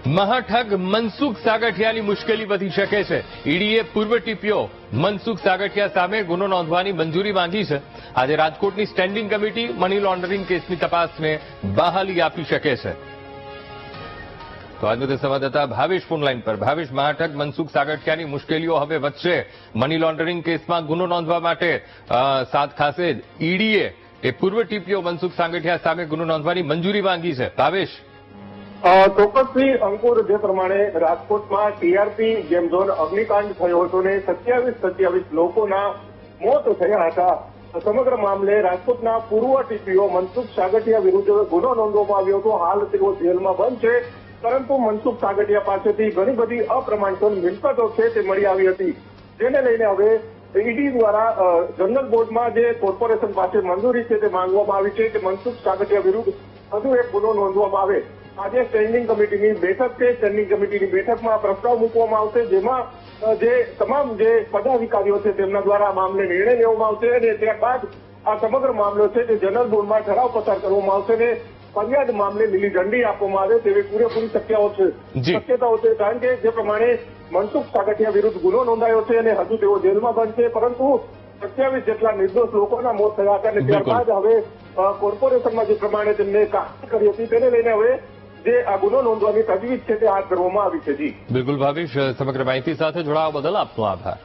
મહાઠગ મનસુખ સાગઠિયાની મુશ્કેલી વધી શકે છે। ઈડીએ પૂર્વ ટીપીઓ મનસુખ સાગઠિયા સામે ગુનો નોંધવાની મંજૂરી માંગી છે। આજે રાજકોટની સ્ટેન્ડિંગ કમિટી મની લોન્ડરિંગ કેસની તપાસને બહાલી આપી શકે છે। તો આજનો સંવાદદાતા ભાવેશ ફોનલાઈન પર। ભાવેશ, મહાઠગ મનસુખ સાગઠિયાની મુશ્કેલીઓ હવે વધશે। મની લોન્ડરિંગ કેસમાં ગુનો નોંધવા માટે સાથ ખાસે ઈડીએ પૂર્વ ટીપીઓ મનસુખ સાગઠિયા સામે ગુનો નોંધવાની મંજૂરી માંગી છે। ભાવેશ, ચોક્કસથી અંકુર, જે પ્રમાણે રાજકોટમાં ટીઆરપી ગેમ ઝોન અગ્નિકાંડ થયો હતો ને 27 લોકોના મોત થયા હતા। સમગ્ર મામલે રાજકોટના પૂર્વ ટીપીઓ મનસુખ સાગઠિયા વિરુદ્ધ ગુનો નોંધવામાં આવ્યો હતો। હાલ તેઓ જેલમાં બંધ છે, પરંતુ મનસુખ સાગઠિયા પાસેથી ઘણી બધી અપ્રમાણસર મિલકતો છે તે મળી આવી હતી, જેને લઈને હવે ઈડી દ્વારા જનરલ બોર્ડમાં જે કોર્પોરેશન પાસે મંજૂરી છે તે માંગવામાં આવી છે કે મનસુખ સાગઠિયા વિરુદ્ધ વધુ એક ગુનો નોંધવામાં આવે। આજે સ્ટેન્ડિંગ કમિટીની બેઠક છે। સ્ટેન્ડિંગ કમિટીની બેઠકમાં પ્રસ્તાવ મૂકવામાં આવશે, જેમાં જે તમામ જે પદાધિકારીઓ છે તેમના દ્વારા આ મામલે નિર્ણય લેવામાં આવશે અને ત્યારબાદ આ સમગ્ર મામલો છે તે જનરલ બોર્ડમાં ઠરાવ પસાર કરવામાં આવશે અને ફરિયાદ મામલે લીલી ઝંડી આપવામાં આવે તેવી પૂરેપૂરી શક્યતાઓ છે। કારણ કે જે પ્રમાણે મનસુખ સાગઠિયા વિરુદ્ધ ગુનો નોંધાયો છે અને હજુ તેઓ જેલમાં બંધ છે, પરંતુ 27 જેટલા નિર્દોષ લોકોના મોત થયા હતા અને ત્યારબાદ હવે કોર્પોરેશનમાં જે પ્રમાણે તેમને કામગીરી કરી હતી તેને લઈને હવે જે આ ગુનો નોંધવાની તજવીજ છે તે હાથ ધરવામાં આવી છે। જી બિલકુલ ભાવેશ, સમગ્ર માહિતી સાથે જોડાવા બદલ આપનો આભાર।